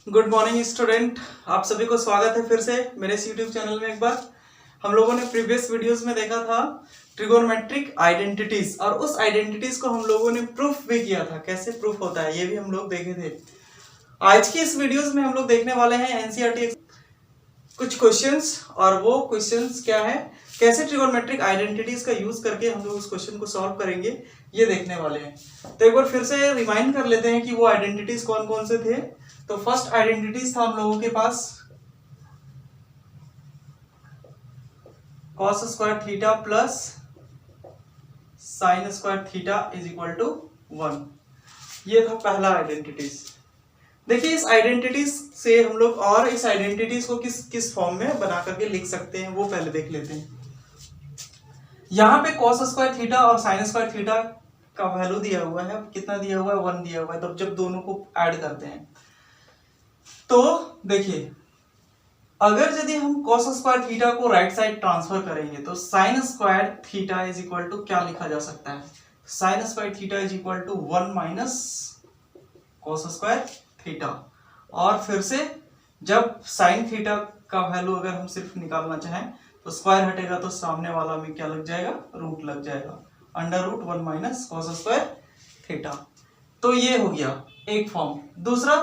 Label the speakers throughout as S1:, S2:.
S1: Good morning student, आप सभी को स्वागत है फिर से मेरे इस यूट्यूब चैनल में। एक बार हम लोगों ने प्रीवियस वीडियोस में देखा था ट्रिगोनोमेट्रिक आइडेंटिटीज, और उस आइडेंटिटीज को हम लोगों ने प्रूफ भी किया था। कैसे प्रूफ होता है ये भी हम लोग देखे थे। आज की इस वीडियोस में हम लोग देखने वाले हैं एनसीईआरटी कुछ क्वेश्चंस, और वो क्वेश्चंस क्या है, कैसे ट्रिगोनोमेट्रिक आइडेंटिटीज का यूज करके हम लोग उस क्वेश्चन को सॉल्व करेंगे, ये देखने वाले हैं। तो एक बार फिर से रिमाइंड कर लेते हैं कि वो आइडेंटिटीज कौन कौन से थे। तो फर्स्ट आइडेंटिटीज था हम लोगों के पास cos square theta plus sine square theta is equal to 1। ये था पहला आइडेंटिटीज। देखिए इस आइडेंटिटीज से हम लोग और इस आइडेंटिटीज को किस किस फॉर्म में बना करके लिख सकते हैं वो पहले देख लेते हैं। यहाँ पे cos स्क्वायर थीटा और साइन स्क्वायर थीटा का वैल्यू दिया हुआ है, कितना दिया हुआ है, 1 दिया हुआ है। तो जब दोनों को ऐड करते हैं तो देखिए, अगर यदि हम cos स्क्वायर थीटा को राइट साइड ट्रांसफर करेंगे तो sine square theta is equal to क्या लिखा जा सकता है, sine square theta is equal to 1 minus cos square theta. और फिर से जब साइन थीटा का वैल्यू अगर हम सिर्फ निकालना चाहें तो स्क्वायर हटेगा तो सामने वाला में क्या लग जाएगा, रूट लग जाएगा, under root 1 minus cos square theta. तो ये हो गया एक फॉर्म। दूसरा,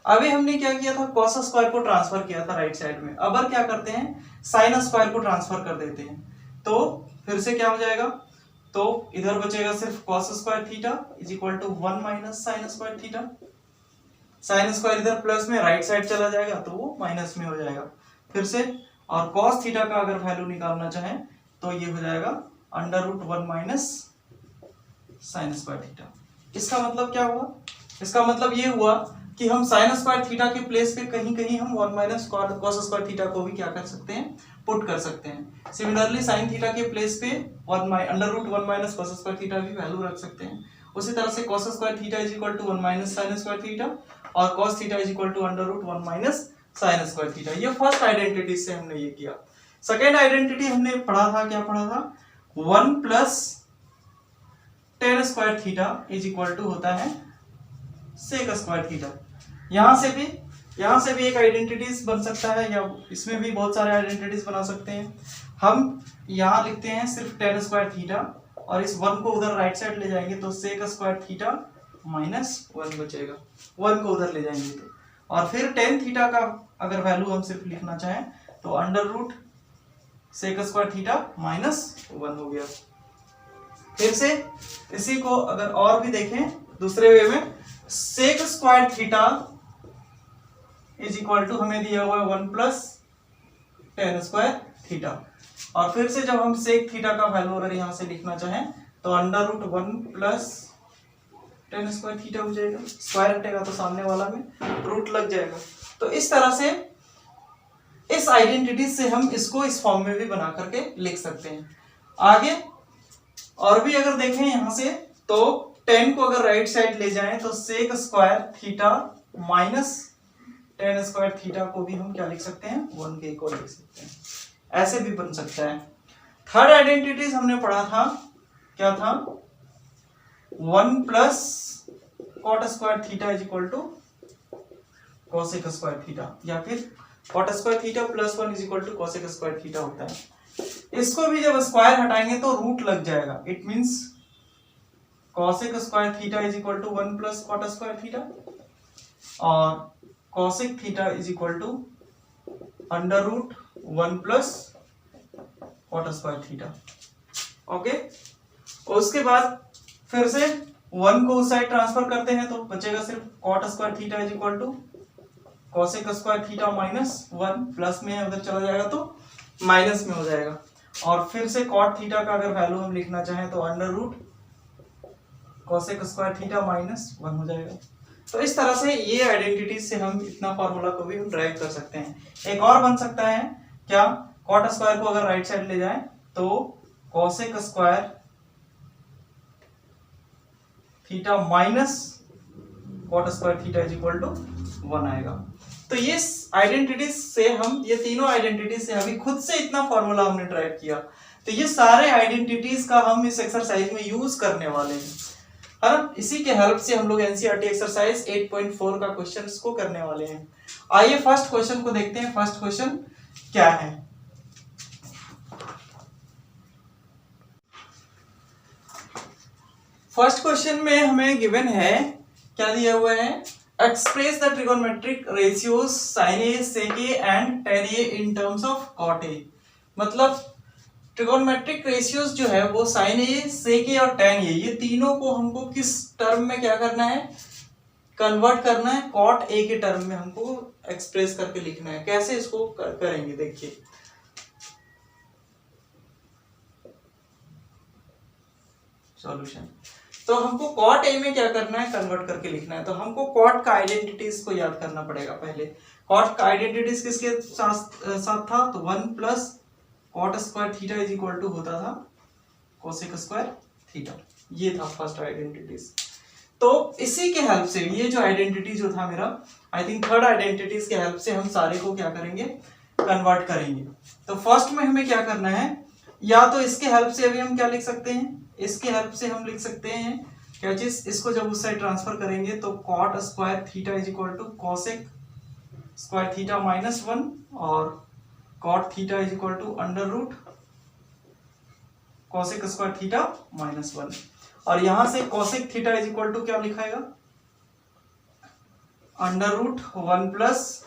S1: अभी हमने क्या किया था, cos स्क्वायर को ट्रांसफर किया था राइट साइड में। अब क्या करते हैं, साइन स्क्वायर को ट्रांसफर कर देते हैं। तो फिर से क्या हो जाएगा, तो इधर बचेगा सिर्फ cos square theta is equal to 1 minus sine square theta. Sine square इधर प्लस में राइट साइड चला जाएगा तो वो माइनस में हो जाएगा फिर से। और cos थीटा का अगर वैल्यू निकालना चाहें तो ये हो जाएगा under root 1 minus sine square theta. इसका मतलब क्या हुआ, इसका मतलब ये हुआ कि हम साइन स्क्वायर थीटा के प्लेस पे कहीं कहीं हम 1 माइनस cos स्क्वायर थीटा को भी क्या कर सकते हैं, पुट कर सकते हैं। सिमिलरली साइन थीटा के प्लेस पे under root 1 minus cos square theta भी वैल्यू रख सकते हैं। उसी तरह से cos square theta is equal to 1 minus sine square theta और cos theta is equal to under root 1 minus sine square theta. ये फर्स्ट आइडेंटिटी से हमने ये किया। सेकेंड आइडेंटिटी हमने पढ़ा था, क्या पढ़ा था, 1 plus tan square theta is equal to होता है सेक स्क्वायर थीटा। यहां से भी एक आइडेंटिटीज बन सकता है, या इसमें भी बहुत सारे आइडेंटिटीज बना सकते हैं। हम यहां लिखते हैं सिर्फ टेन स्क्वायर थीटा, और इस 1 को उधर राइट साइड ले जाएंगे तो सेक स्क्वायर थीटा माइनस 1 बचेगा, 1 को उधर ले जाएंगे तो। और फिर टेन थीटा का अगर वैल्यू हम सिर्फ लिखना चाहें तो under root sec square theta minus 1 हो गया। फिर से इसी को अगर और भी देखें दूसरे वे में, sec square theta is equal to हमें दिया हुआ है 1 प्लस टेन स्क्वायर थीटा। और फिर से जब हम सेक थीटा का वैल्यू अगर यहां से लिखना चाहें तो under root 1 plus tan square theta हो जाएगा, स्क्वायर हटेगा तो सामने वाला में रूट लग जाएगा। तो इस तरह से इस आइडेंटिटी से हम इसको इस फॉर्म में भी बना करके लिख सकते हैं। आगे और भी अगर देखें यहां से तो 10 को अगर राइट साइड ले जाएं तो sec square theta minus tan square theta को भी हम क्या लिख सकते हैं, 1 के इक्वल लिख सकते हैं। ऐसे भी बन सकता है। थर्ड आइडेंटिटीज हमने पढ़ा था, क्या था, 1 plus cot square theta is equal to cosec square theta, या फिर cot square theta plus 1 is equal to cosec square theta होता है। इसको भी जब स्क्वायर हटाएंगे तो रूट लग जाएगा। It means cosec square theta is equal to 1 plus cot square theta, और cosec theta is equal to under root 1 plus cot square theta. Okay, उसके बाद फिर से 1 को उस साइड ट्रांसफर करते हैं तो बचेगा सिर्फ cot square theta is equal to cosec square theta minus 1, plus में है उधर चला जाएगा तो माइनस में हो जाएगा। और फिर से कॉट थीटा का अगर वैल्यू हम लिखना चाहें तो under root cosec square theta minus 1 हो जाएगा। तो इस तरह से ये आइडेंटिटीज से हम इतना फॉर्मूला को भी हम ड्राइव कर सकते हैं। एक और बन सकता है क्या, कॉट स्क्वायर को अगर राइट साइड ले जाएं तो cosec square theta minus cot square theta is equal to 1 आएगा। तो ये आइडेंटिटीज से हम, ये तीनों आइडेंटिटीज से अभी खुद से इतना फॉर्मूला हमने ड्राइव किया। तो ये सारे आइडेंटिटीज का हम इस एक्सरसाइज में यूज करने वाले हैं। है ना। इसी के हेल्प से हम लोग एनसीईआरटी एक्सरसाइज 8.4 का क्वेश्चन को करने वाले हैं। आइए फर्स्ट क्वेश्चन को देखते हैं। फर्स्ट क्वेश्चन क्या है। फर्स्ट क्वेश्चन में हमें गिवन है, क्या दिया हुआ है, express the trigonometric ratios sin a sec a and tan a in terms of cot a। मतलब ट्रिगोनोमेट्रिक रेशियोज जो है वो sin a, sec a और tan a, ये तीनों को हमको किस टर्म में क्या करना है, कन्वर्ट करना है, cot a के टर्म में हमको एक्सप्रेस करके लिखना है। कैसे इसको करेंगे देखिए। सॉल्यूशन, तो हमको cot a में क्या करना है, कन्वर्ट करके लिखना है। तो हमको cot का आइडेंटिटीज को याद करना पड़ेगा। पहले cot का आइडेंटिटीज किसके साथ था, तो 1 plus cot square theta is equal to होता था कोसेक स्क्वायर थीटा। ये था फर्स्ट आइडेंटिटीज। तो इसी के हेल्प से, ये जो आइडेंटिटी जो था मेरा, आई थिंक थर्ड आइडेंटिटीज के हेल्प से हम सारे को क्या करेंगे, कन्वर्ट करेंगे। तो फर्स्ट में हमें क्या करना है, या तो इसके हेल्प से अभी हम क्या लिख सकते हैं, इसके हेल्प से हम लिख सकते हैं क्या चीज, इसको जब उस साइड ट्रांसफर करेंगे तो cot square theta is equal to cosec square theta minus 1 और cot theta is equal to under root cosec square theta minus 1। और यहां से cosec theta is equal to क्या लिखाएगा, under root 1 plus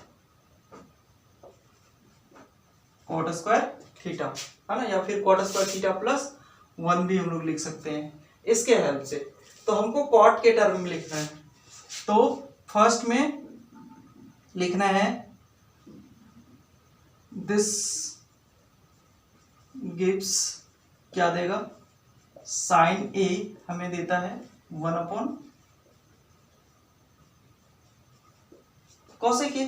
S1: cot square theta, है ना, या फिर cot स्क्वायर थीटा प्लस 1 भी हम लोग लिख सकते हैं इसके हेल्प से। तो हमको cot के टर्म में लिखना है। तो फर्स्ट में लिखना है, दिस गिव्स क्या देगा, sin a हमें देता है 1 अपॉन कोसेक a।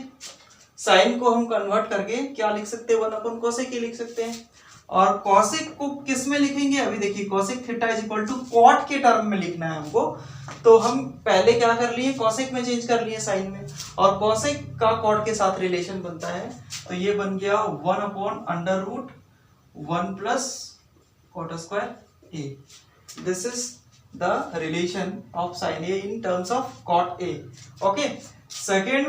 S1: साइन को हम कन्वर्ट करके क्या लिख सकते हैं, 1 अपॉन कोसेक a लिख सकते हैं। और कोसेक को किस में लिखेंगे, अभी देखिए cosec theta is equal to cot के टर्म में लिखना है हमको। तो हम पहले क्या कर लिए, कोसेक में चेंज कर लिए साइन में, और कोसेक का कॉट के साथ रिलेशन बनता है। तो ये बन गया 1 upon under root 1 plus cot square A. This is the relation of sine A in terms of cot A. Okay, second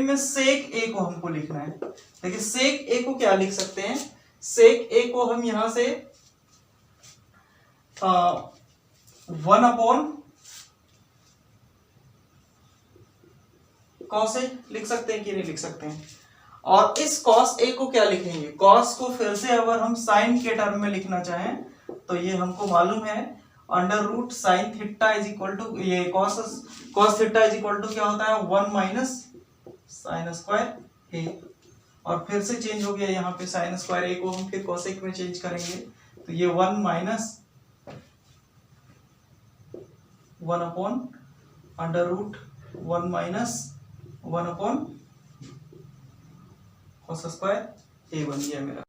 S1: में सेक ए को हमको लिखना है। देखिए सेक ए को क्या लिख सकते हैं, सेक ए को हम यहां से 1 अपॉन कॉस ए लिख सकते हैं कि नहीं लिख सकते हैं। और इस कॉस ए को क्या लिखेंगे, कॉस को फिर से अगर हम साइन के टर्म में लिखना चाहें तो ये हमको मालूम है under root sine theta is equal to, ये cos theta is equal to क्या होता है 1 माइनस साइन स्क्वायर ए। और फिर से चेंज हो गया, यहाँ पे साइन स्क्वायर ए को हम फिर कोसेक में चेंज करेंगे तो ये 1 minus 1 upon under root 1 minus 1 upon cos square A बन गया मेरा।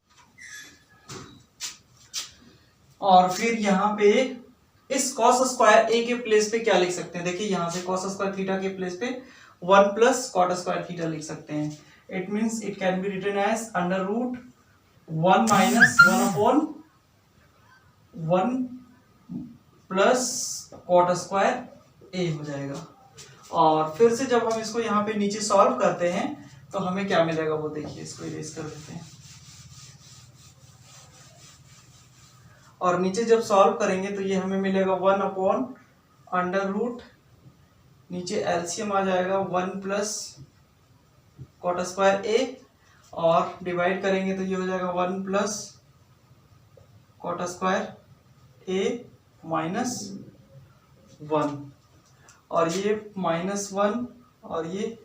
S1: और फिर यहाँ पे इस कॉस स्क्वायर ए के प्लेस पे क्या लिख सकते हैं, देखिए यहाँ से कॉस स्क्वायर थीटा के प्लेस पे 1 प्लस कॉट स्क्वायर थीटा लिख सकते हैं। It means it can be written as under root 1 minus 1 upon 1 plus cot square A हो जाएगा। और फिर से जब हम इसको यहाँ पे नीचे सॉल्व करते हैं तो हमें क्या मिलेगा वो देखिए, इसको इरेज कर देते हैं। और नीचे जब सॉल्व करेंगे तो ये हमें मिलेगा 1 अपॉन अंडर रूट, नीचे एलसीएम आ जाएगा 1 प्लस कॉट स्क्वायर ए, और डिवाइड करेंगे तो ये हो जाएगा 1 plus cot square A minus 1, और ये -1 और ये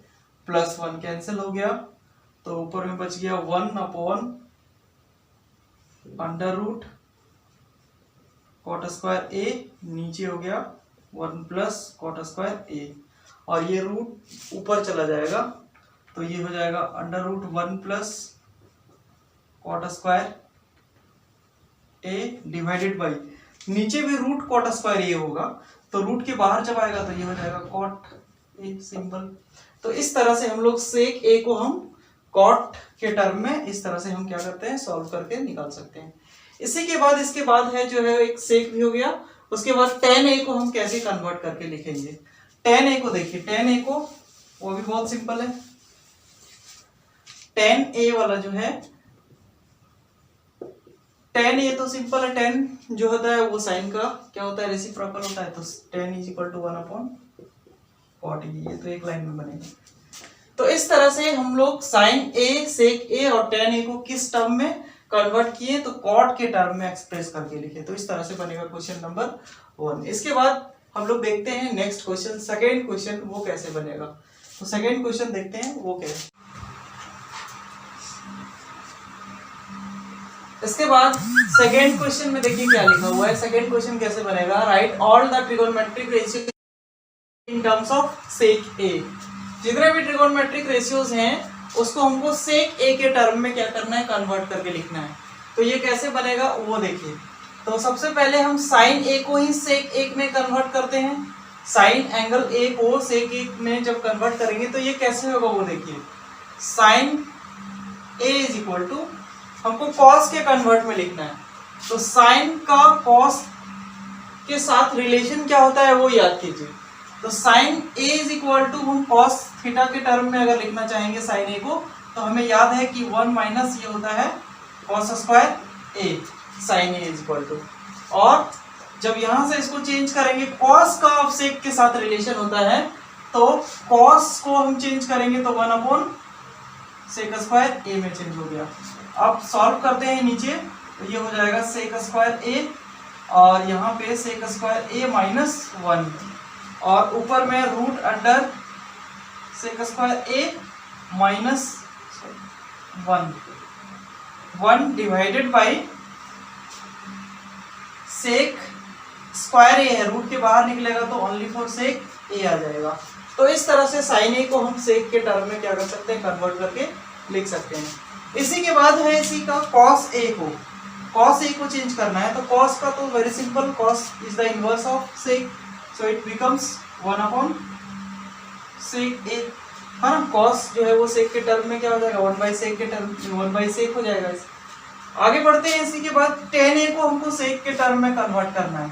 S1: +1 कैंसिल हो गया, तो ऊपर में बच गया 1 upon under root cot square A, नीचे हो गया 1 प्लस कॉट स्क्वायर ए, और ये रूट ऊपर चला जाएगा तो ये हो जाएगा under root 1 plus cot square A divided by, नीचे भी रूट कॉट स्क्वायर ए होगा तो रूट के बाहर जब आएगा तो ये हो जाएगा कॉट ए सिंपल। तो इस तरह से हम लोग सेक ए को हम कॉट के टर्म में इस तरह से हम क्या करते हैं, सॉल्व करके निकाल सकते हैं। इसी के बाद इसके बाद है जो है एक सेक भी हो गया उसके बाद tan a को हम कैसे कन्वर्ट करके लिखेंगे। tan a को देखिए, tan a को वो भी बहुत सिंपल है। tan a वाला जो है, tan a तो सिंपल है, tan जो होता है वो साइन का क्या होता है, रेसिप्रोकल होता है, तो tan is equal to 1/cot a, ये तो एक लाइन में बनेगा। तो इस तरह से हम लोग साइन a, सेक a और tan a को किस टर्म में कन्वर्ट किए, तो कॉट के टर्म में एक्सप्रेस करके लिखे। तो इस तरह से बनेगा क्वेश्चन नंबर 1। इसके बाद हम लोग देखते हैं नेक्स्ट क्वेश्चन, सेकेंड क्वेश्चन वो कैसे बनेगा। तो सेकेंड क्वेश्चन देखते हैं वो कैसे। इसके बाद सेकेंड क्वेश्चन में देखिए क्या लिखा हुआ है। सेकेंड क्वेश्चन कैसे बनेगा, write all the trigonometric ratio in terms of sec A. जितने भी ट्रिगोनोमेट्रिक रेशियोज हैं उसको हमको सेक ए के टर्म में क्या करना है, कन्वर्ट करके लिखना है। तो ये कैसे बनेगा वो देखिए। तो सबसे पहले हम साइन ए को ही सेक ए में कन्वर्ट करते हैं। साइन एंगल ए को सेक ए में जब कन्वर्ट करेंगे तो ये कैसे होगा वो देखिए। Sine A is equal to, हमको कॉस के कन्वर्ट में लिखना है, तो साइन का कॉस के साथ रिलेशन क्या होता है वो याद कीजिए। तो sine A is equal to, हम कॉस थीटा के टर्म में अगर लिखना चाहेंगे साइन ए को, तो हमें याद है कि 1 माइनस ये होता है cos square A, sine A is equal to. और जब यहां से इसको चेंज करेंगे, कॉस का अब सेक के साथ रिलेशन होता है, तो कॉस को हम चेंज करेंगे तो 1/सेक स्क्वायर ए में चेंज हो गया। अब सॉल्व करते हैं नीचे, तो ये हो जाएगा सेक स्क्वायर ए और यहाँ पे सेक स्क्वायर ए माइनस 1 और ऊपर में root under sec square A minus 1 divided by sec square A है, रूट के बाहर निकलेगा तो ओनली फॉर सेक ए आ जाएगा। तो इस तरह से साइन ए को हम सेक के टर्म में क्या कर सकते हैं, कन्वर्ट करके लिख सकते हैं। इसी के बाद है इसी का कॉस ए को, कॉस ए को चेंज करना है। तो कॉस का तो very simple, cos is the inverse of sec, so it becomes 1/सेक ए, है ना। कॉस जो है वो सेक के टर्म में क्या हो जाएगा, 1/सेक के टर्म 1/सेक हो जाएगा। आगे बढ़ते हैं। इसी के बाद tan a को हमको सेक के टर्म में कन्वर्ट करना है।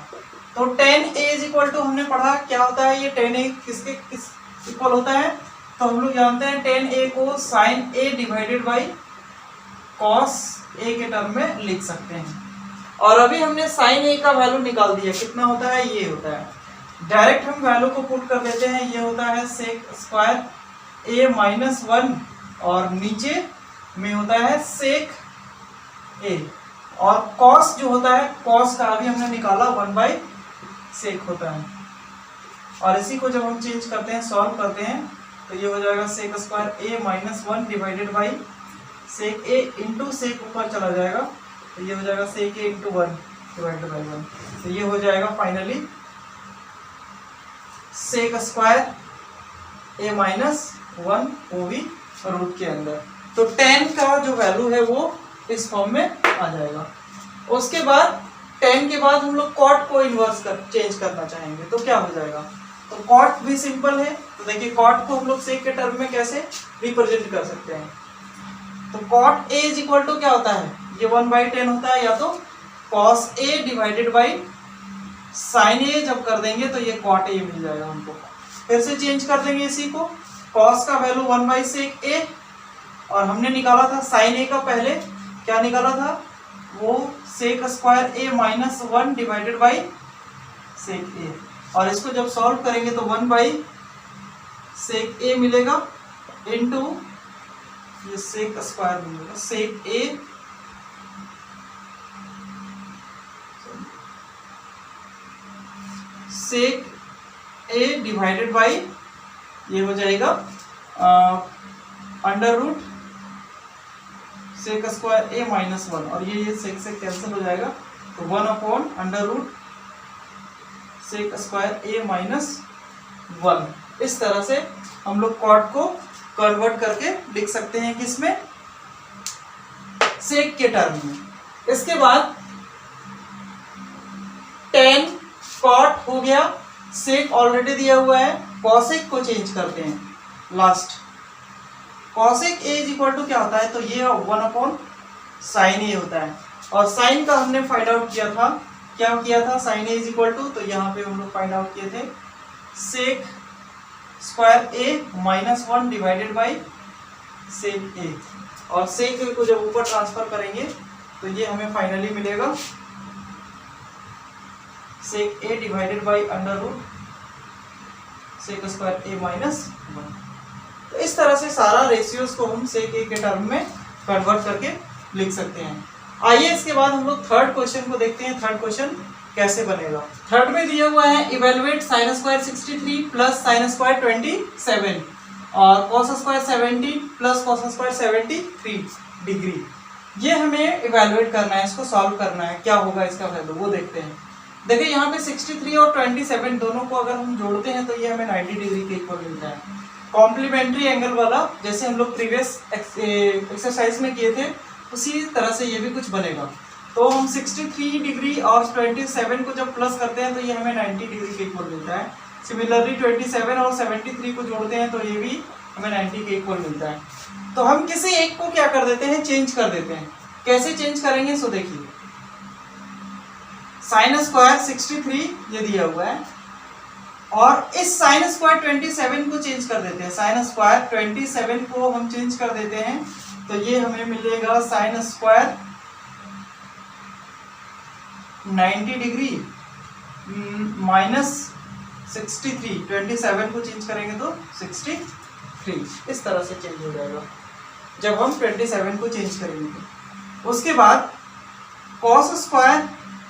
S1: तो tan a is equal to, हमने पढ़ा क्या होता है ये tan a किस इक्वल होता है, तो हम लोग जानते हैं tan a को sin a divided by cos a के टर्म में लिख सकते हैं। और अभी हमने sin a का वैल्यू निकाल दिया, कितना होता है, ये होता है। डायरेक्ट हम वैल्यू को पुट कर देते हैं, ये होता है सेक स्क्वायर a माइनस 1 और नीचे में होता है सेक ए, और cos जो होता है, cos का अभी हमने निकाला 1/सेक होता है। और इसी को जब हम चेंज करते हैं, सॉल्व करते हैं, तो ये हो जाएगा sec square A minus 1 divided by sec A into sec ऊपर चला जाएगा, तो ये हो जाएगा sec A into 1 divided by 1। तो ये हो जाएगा finally sec square A minus 1, वो भी रूट के अंदर। तो tan का जो वैल्यू है वो इस फॉर्म में आ जाएगा। उसके बाद tan के बाद हम लोग cot को इन्वर्स चेंज करना चाहेंगे तो क्या हो जाएगा, तो cot भी सिंपल है। तो देखिए cot को हम लोग सेक के टर्म में कैसे रिप्रेजेंट कर सकते हैं। तो cot a is equal to क्या होता है, ये 1/tan होता है, या तो cos a divided by sin a जब कर देंगे तो ये cot a मिल जाएगा हमको। फिर से चेंज कर देंगे इसी को, cos का वैल्यू 1/सेक a और हमने निकाला था sin a का, पहले क्या निकाला था, वो sec square A minus 1 divided by sec A, और इसको जब सॉल्व करेंगे तो 1/सेक ए मिलेगा इनटू ये सेक स्क्वायर मिलेगा sec A sec A divided by ये हो जाएगा under root sec square A minus 1, और ये सेक से कैंसिल हो जाएगा, तो 1/√, सेक स्क्वायर ए माइनस 1। इस तरह से हम लोग कॉट को कन्वर्ट करके लिख सकते हैं किसमें, सेक के टर्म में। इसके बाद tan कॉट हो गया, सेक ऑलरेडी दिया हुआ है, कॉसेक को चेंज करते हैं last. Cosec A is equal to क्या होता है, तो ये 1/sin a होता है, और साइन का हमने फाइंड आउट किया था क्या किया था, sine A is equal to, तो यहाँ पे हम लोग फाइंड आउट किए थे sec square A minus 1 divided by sec A, और सेक ए को जब ऊपर ट्रांसफर करेंगे तो ये हमें फाइनली मिलेगा sec A divided by under root sec square A minus 1। तो इस तरह से सारा रेशियोज को हम सेक ए के टर्म में कन्वर्ट करके लिख सकते हैं। आइए इसके बाद हम लोग थर्ड क्वेश्चन को देखते हैं, थर्ड क्वेश्चन कैसे बनेगा। थर्ड में दिया हुआ है evaluate sine square 63 plus sine square 27 और cos square 70 plus cos square 73 degree. ये हमें इवेलुएट करना है, इसको सॉल्व करना है, क्या होगा इसका वैल्यू वो देखते हैं। देखिए यहाँ पे 63 और 27 दोनों को अगर हम जोड़ते हैं तो ये हमें 90 डिग्री के इक्वल मिलता है। कॉम्प्लीमेंट्री एंगल वाला जैसे हम लोग प्रीवियस एक्सरसाइज में किए थे उसी तरह से ये भी कुछ बनेगा। तो हम 63 डिग्री और 27 को जब प्लस करते हैं तो ये हमें 90 डिग्री के इक्वल मिलता है। सिमिलरली 27 और 73 को जोड़ते हैं तो ये भी हमें 90 के इक्वल मिलता है। तो हम किसी एक को क्या कर देते हैं, चेंज कर देते हैं। कैसे चेंज करेंगे सो देखिए, साइन स्क्वायर 63 ये दिया हुआ है और इस साइन स्क्वायर 27 को चेंज कर देते हैं। साइन स्क्वायर 27 को हम चेंज कर देते हैं तो ये हमें मिलेगा साइन स्क्वायर 90 डिग्री माइनस 63, 27 को चेंज करेंगे तो 63, इस तरह से चेंज हो जाएगा जब हम 27 को चेंज करेंगे। उसके बाद कॉस स्क्वायर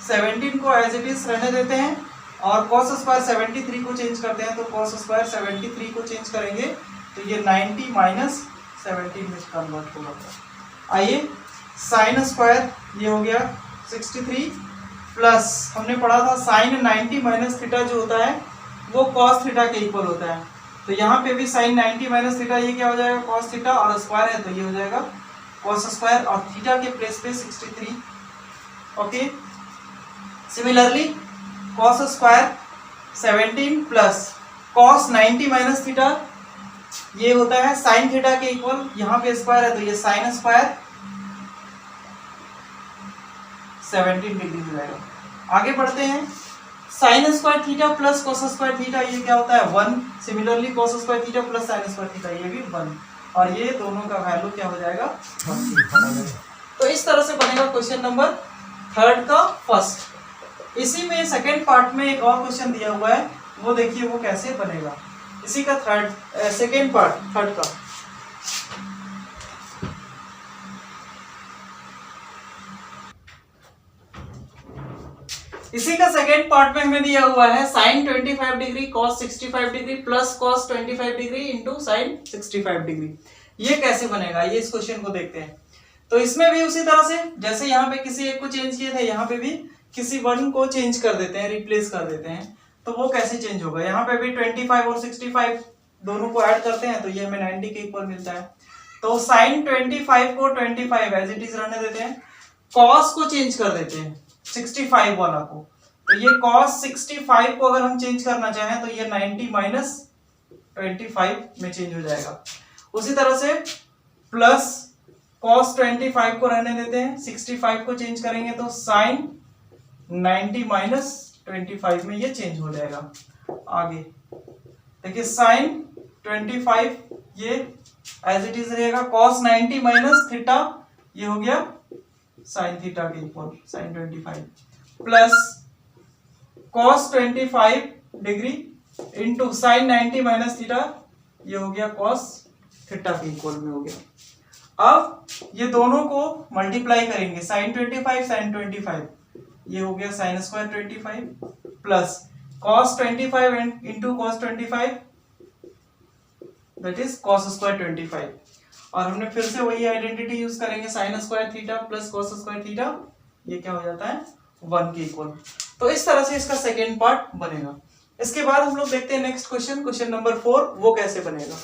S1: 17 को एज इट इज रहने देते हैं और कॉस स्क्वायर 73 को चेंज करते हैं। तो कॉस स्क्वायर 73 को चेंज करेंगे तो ये 90 माइनस 17 में कन्वर्ट होगा। आइए साइन स्क्वायर ये हो गया 63 प्लस हमने पढ़ा था साइन 90 माइनस थीटा जो होता है वो कॉस थीटा के इक्वल होता है। तो यहाँ पे भी साइन 90 माइनस थीटा ये क्या हो जाएगा, कॉस थीटा, और स्क्वायर है तो ये हो जाएगा कॉस स्क्वायर और थीटा के प्लेस पे 63। Okay, similarly cos square 17 plus cos 90 minus theta ये होता है साइन थीटा के इक्वल, यहाँ पे स्क्वायर है तो ये साइन स्क्वायर 17 डिग्री हो जाएगा। आगे बढ़ते हैं, sign square theta plus cos square theta ये क्या होता है 1। Similarly cos square theta plus sine square theta ये भी 1 और ये दोनों का वैल्यू क्या हो जाएगा 1। तो इस तरह से बनेगा क्वेश्चन नंबर थर्ड का फर्स्ट। इसी में सेकेंड पार्ट में एक और क्वेश्चन दिया हुआ है वो देखिए वो कैसे बनेगा। इसी का सेकेंड पार्ट थर्ड का इसी का सेकेंड पार्ट में हमें दिया हुआ है sine 25 degree cos 65 degree plus cos 25 degree into sine 65 degree. ये कैसे बनेगा, ये इस क्वेश्चन को देखते हैं। तो इसमें भी उसी तरह से जैसे यहाँ पे किसी एक को चेंज किए थे यहाँ पे भी किसी वन को चेंज कर देते हैं, रिप्लेस कर देते हैं। तो वो कैसे चेंज होगा, यहाँ पे भी 25 और 65 दोनों को ऐड करते हैं तो ये हमें 90 के इक्वल मिलता है। तो साइन 25 को 25 एज इट इज रहने देते हैं, कॉस को चेंज कर देते हैं 65 वाला को। तो ये cos 65 को अगर हम चेंज करना चाहें तो ये 90 माइनस 25 में चेंज हो जाएगा। उसी तरह से प्लस cos 25 को रहने देते हैं, 65 को चेंज करेंगे तो साइन 90 माइनस 25 में ये चेंज हो जाएगा। आगे देखिए साइन 25 ये एज इट इज रहेगा, cos 90 माइनस थीटा ये हो गया साइन थीटा के equal sine 25 plus cos 25 degree into sine 90 minus theta ये हो गया cos थीटा के इक्वल में हो गया। अब ये दोनों को मल्टीप्लाई करेंगे, साइन 25 साइन 25 ये हो गया sine square 25 plus cos 25 into cos 25 that is cos square 25 और हमने फिर से वही आइडेंटिटी यूज करेंगे sign square theta plus cos square theta ये क्या हो जाता है 1 के इक्वल। तो इस तरह से इसका सेकेंड पार्ट बनेगा। इसके बाद हम लोग देखते हैं नेक्स्ट क्वेश्चन, क्वेश्चन नंबर 4 वो कैसे बनेगा।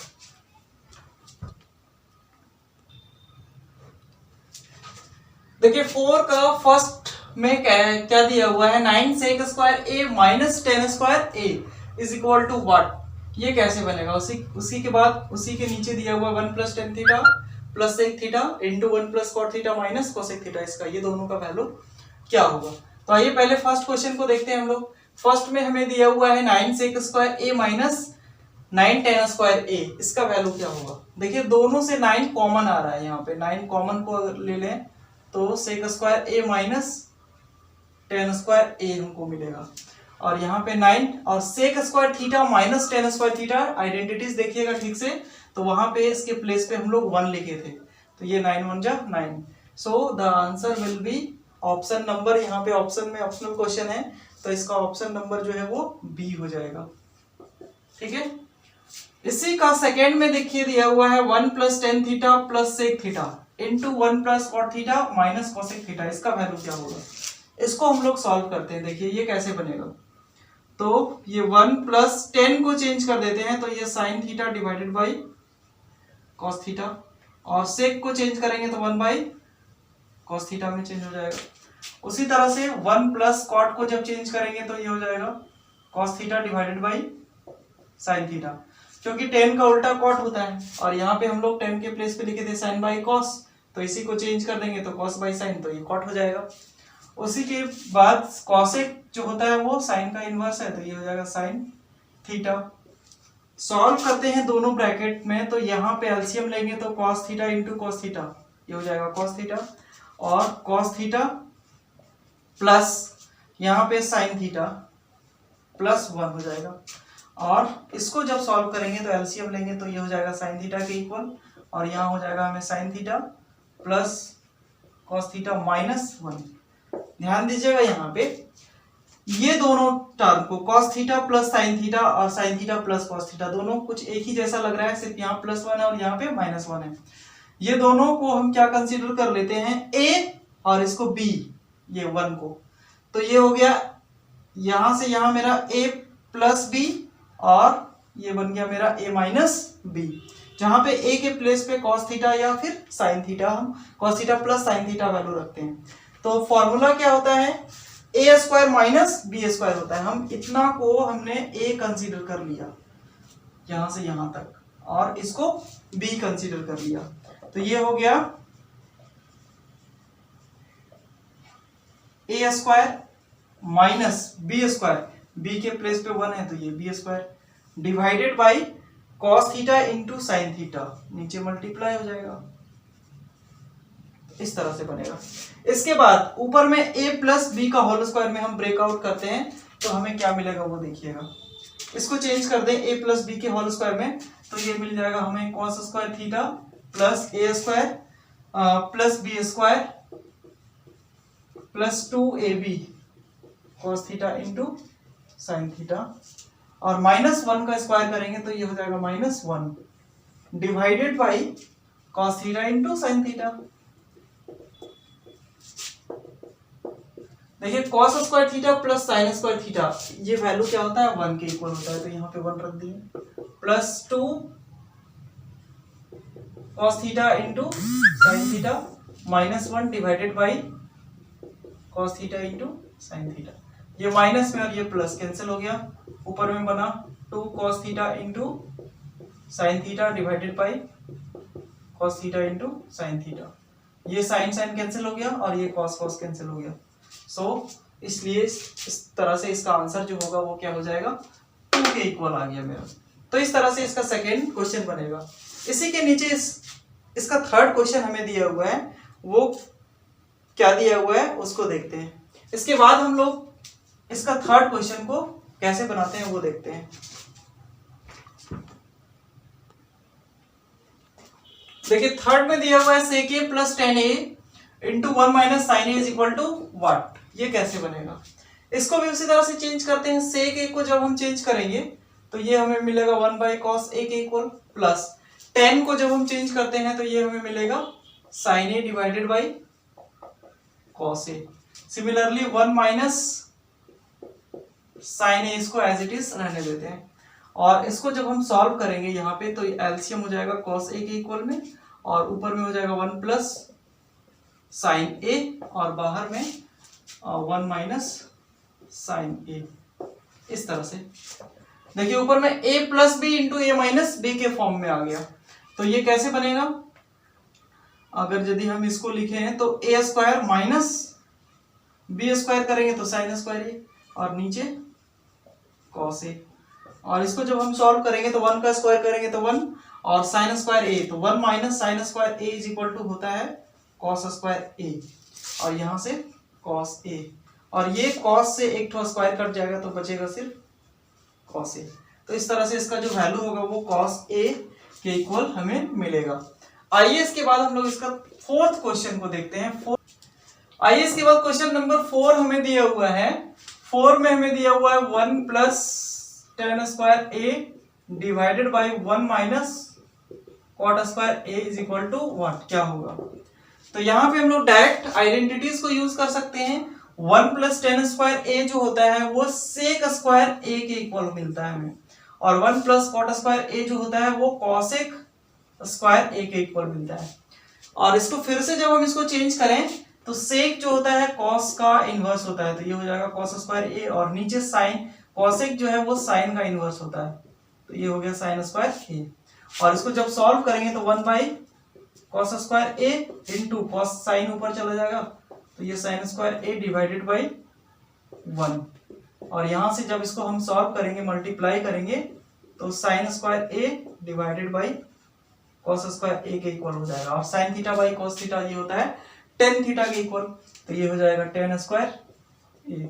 S1: देखिए 4 का फर्स्ट में क्या दिया हुआ है 9 sec square a minus 10 square a is equal to what. ये कैसे बनेगा, उसी के बाद उसी के नीचे दिया हुआ 1 plus tan theta plus sec theta into 1 plus cot theta minus cosec theta, इसका ये दोनों का वैल्यू क्या होगा। तो आइए पहले फर्स्ट क्वेश्चन को देखते हैं हम लोग। फर्स्ट में हमें दिया हुआ है 9 सेक square A minus 9 ten square ए, इसका वैल्यू क्या होगा। देखिए दोनों से 9 कॉमन आ रहा है, यहाँ पे 9 कॉमन को अगर ले लें तो sec square A minus tan square A हमको मिलेगा, और यहाँ पे 9 और sec square theta minus tan square theta, identities देखिएगा ठीक से, तो वहां पे इसके प्लेस पे हम लोग 1 लिखे थे, तो ये 9 1 जा 9। So the answer will be option number, यहाँ पे ऑप्शन में ऑप्शनल क्वेश्चन है तो इसका ऑप्शन नंबर जो है वो बी हो जाएगा। ठीक है, इसी का सेकेंड में देखिए दिया हुआ है 1 plus tan theta plus sec theta into 1 plus cot theta minus cosec theta, इसका वैल्यू क्या होगा। इसको हम लोग सॉल्व करते हैं। देखिए ये कैसे बनेगा, तो ये 1 प्लस 10 को चेंज कर देते हैं तो ये sine theta divided by cos theta, और सेक को चेंज करेंगे तो 1 बाई कॉस थीटा में चेंज हो जाएगा। उसी तरह से 1 प्लस कॉट को जब चेंज करेंगे तो ये हो जाएगा cos theta divided by sine theta, क्योंकि 10 का उल्टा कॉट होता है, और यहाँ पे हम लोग 10 के प्लेस पे लिखे थे साइन बाई कॉस, तो इसी को चेंज कर देंगे तो कॉस बाई साइन, तो ये कॉट हो जाएगा। उसी के बाद कॉसेक जो होता है वो साइन का इनवर्स है, तो ये हो जाएगा साइन थीटा। सॉल्व करते हैं दोनों ब्रैकेट में, तो यहाँ पे एलसीएम लेंगे तो cos theta into cos theta, ये हो जाएगा कॉस थीटा, और कॉस थीटा प्लस यहाँ पे साइन थीटा प्लस 1 हो जाएगा, और इसको जब सॉल्व करेंगे तो एलसीएम लेंगे तो ये हो जाएगा साइन थीटा के इक्वल, और यहाँ हो जाएगा हमें sine theta plus cos theta minus 1। ध्यान दीजिएगा यहाँ पे ये दोनों टर्म को cos theta plus sine theta और sine theta plus cos theta दोनों कुछ एक ही जैसा लग रहा है, सिर्फ यहाँ प्लस 1 है और यहाँ पे माइनस 1 है। ये दोनों को हम क्या कंसीडर कर लेते हैं, ए और इसको बी, ये 1 को, तो ये हो गया यहां से यहां मेरा ए प्लस बी, और ये बन गया मेरा ए माइनस बी, जहां पे ए के प्लेस पे कॉस थीटा या फिर साइन थीटा, हम cos theta plus sine theta value रखते हैं। तो फॉर्मूला क्या होता है, ए स्क्वायर माइनस बी स्क्वायर होता है। हम इतना को हमने ए कंसीडर कर लिया यहां से यहां तक, और इसको बी कंसीडर कर लिया, तो ये हो गया A square minus B square, B के प्लेस पे 1 है तो ये B square divided by cos theta into sine theta, नीचे मल्टीप्लाई हो जाएगा, इस तरह से बनेगा। इसके बाद ऊपर में a प्लस बी का होल स्क्वायर में हम ब्रेकआउट करते हैं तो हमें क्या मिलेगा वो देखिएगा। इसको चेंज कर दें a प्लस बी के होल स्क्वायर में, तो ये मिल जाएगा हमें cos square theta plus A square plus B square plus 2ab cos theta into sine theta, और माइनस 1 का स्क्वायर करेंगे तो ये हो जाएगा minus 1 divided by cos theta into sine theta. देखिए cos square theta plus sine square theta, ये value क्या होता है 1 के इक्वल होता है, तो यहाँ पे 1 रख दिए, plus 2 cos theta into sine theta minus 1 divided by cos theta into sine theta, ये माइनस में और ये प्लस कैंसिल हो गया, ऊपर में बना 2 cos theta into sine theta divided by cos theta into sine theta, ये साइन साइन कैंसिल हो गया और ये कॉस कॉस कैंसिल हो गया। इसलिए इस तरह से इसका आंसर जो होगा वो क्या हो जाएगा 2 के इक्वल आ गया मेरा। तो इस तरह से इसका सेकेंड क्वेश्चन बनेगा। इसी के नीचे इसका थर्ड क्वेश्चन हमें दिया हुआ है, वो क्या दिया हुआ है उसको देखते हैं। इसके बाद हम लोग इसका थर्ड क्वेश्चन को कैसे बनाते हैं वो देखते हैं। देखिए थर्ड में दिया हुआ है sec a plus tan A into 1 minus sine A is equal to what, ये कैसे बनेगा। इसको भी उसी तरह से चेंज करते हैं, sec a को जब हम चेंज करेंगे तो ये हमें मिलेगा 1 बाई कॉस ए के इक्वल, प्लस 10 को जब हम चेंज करते हैं तो ये हमें मिलेगा sine A divided by cos A. Similarly 1 minus sine A, इसको एज इट इज रहने देते हैं, और इसको जब हम सॉल्व करेंगे यहाँ पे तो एलसीएम हो जाएगा कॉस ए के इक्वल में, और ऊपर में हो जाएगा 1 प्लस साइन ए, और बाहर में 1 माइनस साइन ए, इस तरह से। देखिए ऊपर में a plus B into A minus B के फॉर्म में आ गया, तो ये कैसे बनेगा। अगर यदि हम इसको लिखे हैं तो ए स्क्वायर माइनस बी स्क्वायर करेंगे तो साइन स्क्वायर ए, और नीचे कॉस ए, और इसको जब हम सॉल्व करेंगे तो 1 का स्क्वायर करेंगे तो 1, और साइन स्क्वायर ए तो 1 minus sine square A is equal to होता है कॉस स्क्वायर ए, और यहाँ से कॉस ए, और ये कॉस से एक ठो स्क्वायर कट जाएगा तो बचेगा सिर्फ कॉस ए। तो इस तरह से इसका जो वैल्यू होगा वो कॉस ए के इक्वल हमें मिलेगा। आइए इसके बाद हम लोग इसका फोर्थ क्वेश्चन को देखते हैं। आइए इसके बाद क्वेश्चन नंबर 4 हमें दिया हुआ है। 4 में हमें दिया हुआ है 1 plus tan square A divided by 1 minus cot square A is equal to what, क्या होगा। तो यहाँ पे हम लोग डायरेक्ट आइडेंटिटीज को यूज कर सकते हैं। 1 प्लस टेन स्क्वायर ए जो होता है वो सेक स्क्वायर ए के इक्वल मिलता है हमें, और 1 प्लस कॉट स्क्वायर ए जो होता है वो कॉसेक स्क्वायर ए के इक्वल मिलता है। और इसको फिर से जब हम इसको चेंज करें तो सेक जो होता है कॉस का इनवर्स होता है, तो ये हो जाएगा कॉस स्क्वायर ए, और नीचे साइन कॉसेक जो है वो साइन का इनवर्स होता है, तो ये हो गया साइन स्क्वायर ए। और इसको जब सॉल्व करेंगे तो 1 by cos square A into cos sine ऊपर चला जाएगा, तो ये sign square A divided by 1, और यहां से जब इसको हम सॉल्व करेंगे मल्टीप्लाई करेंगे तो sine square A divided by cos square A के इक्वल हो जाएगा, और sine theta by cos theta ये होता है टेन थीटा के इक्वल, तो ये हो जाएगा टेन स्क्वायर ए।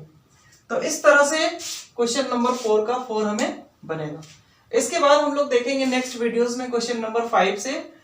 S1: तो इस तरह से क्वेश्चन नंबर 4 का 4 हमें बनेगा। इसके बाद हम लोग देखेंगे नेक्स्ट वीडियोस में क्वेश्चन नंबर 5 से